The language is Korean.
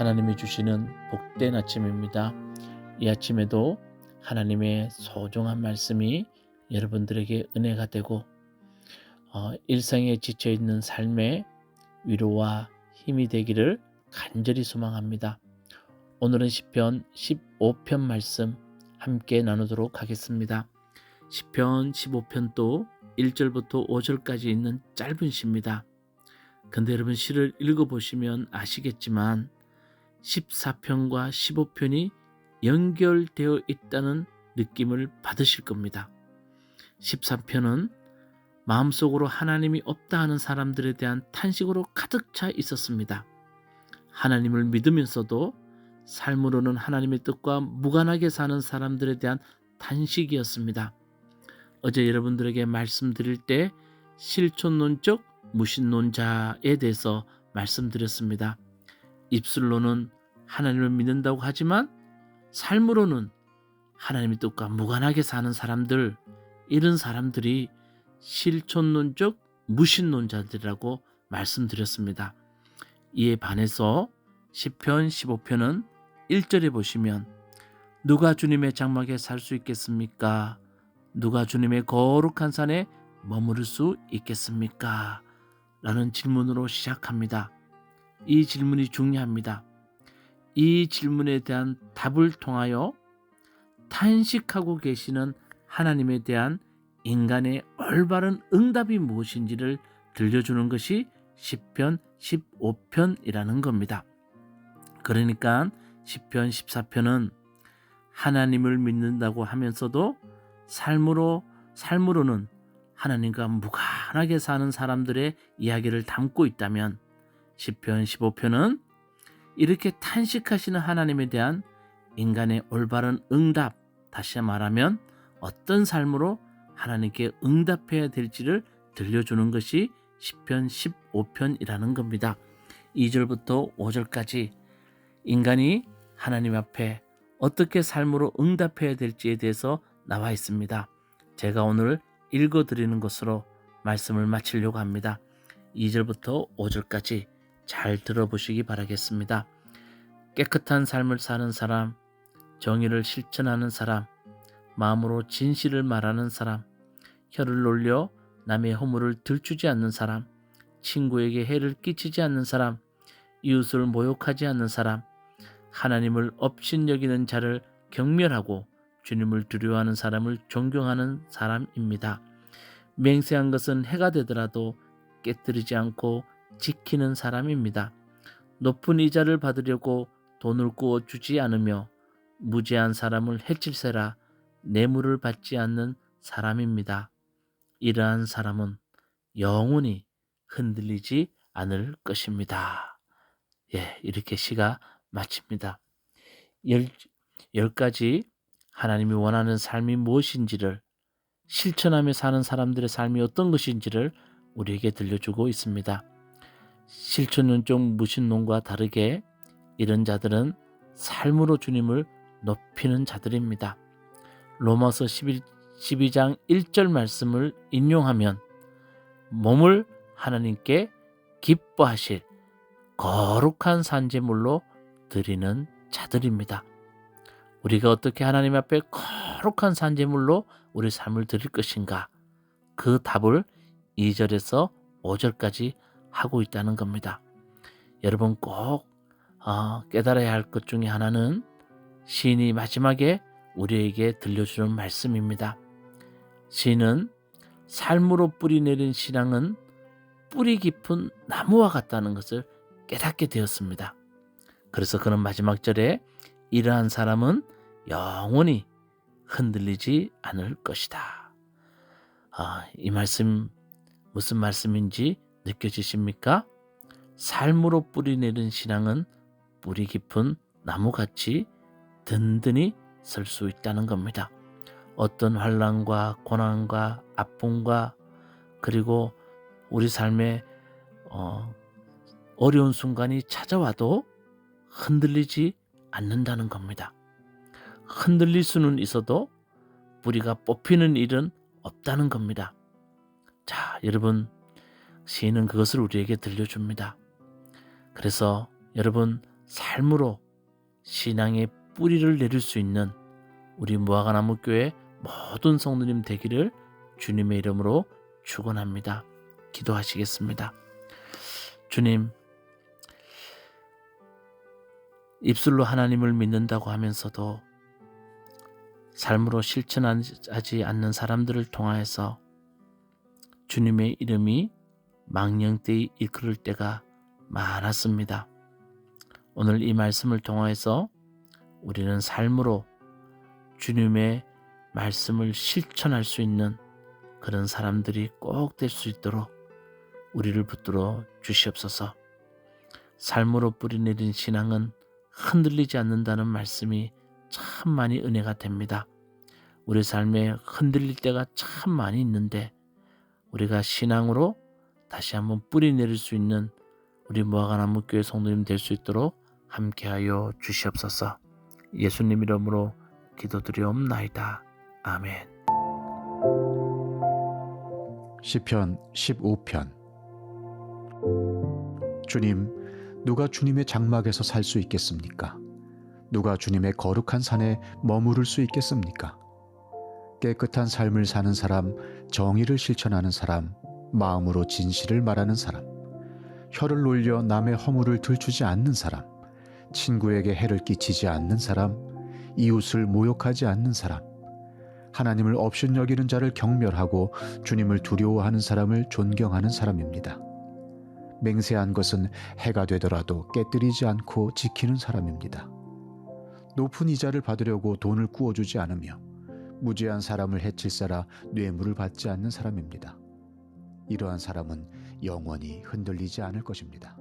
하나님이 주시는 복된 아침입니다. 이 아침에도 하나님의 소중한 말씀이 여러분들에게 은혜가 되고 일상에 지쳐있는 삶의 위로와 힘이 되기를 간절히 소망합니다. 오늘은 시편 15편 말씀 함께 나누도록 하겠습니다. 시편 15편도 1절부터 5절까지 있는 짧은 시입니다. 근데 여러분 시를 읽어보시면 아시겠지만 14편과 15편이 연결되어 있다는 느낌을 받으실 겁니다. 13편은 마음속으로 하나님이 없다 하는 사람들에 대한 탄식으로 가득 차 있었습니다. 하나님을 믿으면서도 삶으로는 하나님의 뜻과 무관하게 사는 사람들에 대한 탄식이었습니다. 어제 여러분들에게 말씀드릴 때 실존론적 무신론자에 대해서 말씀드렸습니다. 입술로는 하나님을 믿는다고 하지만 삶으로는 하나님의 뜻과 무관하게 사는 사람들, 이런 사람들이 실존론적 무신론자들이라고 말씀드렸습니다. 이에 반해서 시편 15편은 1절에 보시면 누가 주님의 장막에 살 수 있겠습니까? 누가 주님의 거룩한 산에 머무를 수 있겠습니까? 라는 질문으로 시작합니다. 이 질문이 중요합니다. 이 질문에 대한 답을 통하여 탄식하고 계시는 하나님에 대한 인간의 올바른 응답이 무엇인지를 들려주는 것이 시편 15편이라는 겁니다. 그러니까 시편 14편은 하나님을 믿는다고 하면서도 삶으로는 하나님과 무관하게 사는 사람들의 이야기를 담고 있다면 시편 15편은 이렇게 탄식하시는 하나님에 대한 인간의 올바른 응답, 다시 말하면 어떤 삶으로 하나님께 응답해야 될지를 들려주는 것이 시편 15편이라는 겁니다. 2절부터 5절까지 인간이 하나님 앞에 어떻게 삶으로 응답해야 될지에 대해서 나와 있습니다. 제가 오늘 읽어드리는 것으로 말씀을 마치려고 합니다. 2절부터 5절까지 잘 들어보시기 바라겠습니다. 깨끗한 삶을 사는 사람, 정의를 실천하는 사람, 마음으로 진실을 말하는 사람, 혀를 놀려 남의 허물을 들추지 않는 사람, 친구에게 해를 끼치지 않는 사람, 이웃을 모욕하지 않는 사람, 하나님을 업신여기는 자를 경멸하고 주님을 두려워하는 사람을 존경하는 사람입니다. 맹세한 것은 해가 되더라도 깨뜨리지 않고 지키는 사람입니다. 높은 이자를 받으려고 돈을 꾸어 주지 않으며 무죄한 사람을 해칠세라 뇌물을 받지 않는 사람입니다. 이러한 사람은 영원히 흔들리지 않을 것입니다. 이렇게 시가 마칩니다. 10가지 하나님이 원하는 삶이 무엇인지를 실천하며 사는 사람들의 삶이 어떤 것인지를 우리에게 들려주고 있습니다. 실천론적 무신론과 다르게 이런 자들은 삶으로 주님을 높이는 자들입니다. 로마서 12장 1절 말씀을 인용하면 몸을 하나님께 기뻐하실 거룩한 산제물로 드리는 자들입니다. 우리가 어떻게 하나님 앞에 거룩한 산제물로 우리 삶을 드릴 것인가? 그 답을 2절에서 5절까지 하고 있다는 겁니다. 여러분 꼭 깨달아야 할 것 중에 하나는 시인이 마지막에 우리에게 들려주는 말씀입니다. 시인은 삶으로 뿌리 내린 신앙은 뿌리 깊은 나무와 같다는 것을 깨닫게 되었습니다. 그래서 그는 마지막 절에 이러한 사람은 영원히 흔들리지 않을 것이다. 이 말씀 무슨 말씀인지 느껴지십니까? 삶으로 뿌리 내린 신앙은 뿌리 깊은 나무같이 든든히 설 수 있다는 겁니다. 어떤 환난과 고난과 아픔과 그리고 우리 삶에 어려운 순간이 찾아와도 흔들리지 않는다는 겁니다. 흔들릴 수는 있어도 뿌리가 뽑히는 일은 없다는 겁니다. 자, 여러분, 시인은 그것을 우리에게 들려줍니다. 그래서 여러분 삶으로 신앙의 뿌리를 내릴 수 있는 우리 무화과나무 교회 모든 성도님 되기를 주님의 이름으로 축원합니다. 기도하시겠습니다. 주님, 입술로 하나님을 믿는다고 하면서도 삶으로 실천하지 않는 사람들을 통하여서 주님의 이름이 망령되이 일컬을 때가 많았습니다. 오늘 이 말씀을 통하여서 우리는 삶으로 주님의 말씀을 실천할 수 있는 그런 사람들이 꼭 될 수 있도록 우리를 붙들어 주시옵소서. 삶으로 뿌리내린 신앙은 흔들리지 않는다는 말씀이 참 많이 은혜가 됩니다. 우리 삶에 흔들릴 때가 참 많이 있는데 우리가 신앙으로 다시 한번 뿌리내릴 수 있는 우리 무화과나무 교회 성도님 될 수 있도록 함께하여 주시옵소서. 예수님 이름으로 기도드리옵나이다. 아멘. 시편 15편. 주님, 누가 주님의 장막에서 살 수 있겠습니까? 누가 주님의 거룩한 산에 머무를 수 있겠습니까? 깨끗한 삶을 사는 사람, 정의를 실천하는 사람, 마음으로 진실을 말하는 사람, 혀를 놀려 남의 허물을 들추지 않는 사람, 친구에게 해를 끼치지 않는 사람, 이웃을 모욕하지 않는 사람, 하나님을 업신여기는 자를 경멸하고 주님을 두려워하는 사람을 존경하는 사람입니다. 맹세한 것은 해가 되더라도 깨뜨리지 않고 지키는 사람입니다. 높은 이자를 받으려고 돈을 꾸어주지 않으며 무죄한 사람을 해칠사라 뇌물을 받지 않는 사람입니다. 이러한 사람은 영원히 흔들리지 않을 것입니다.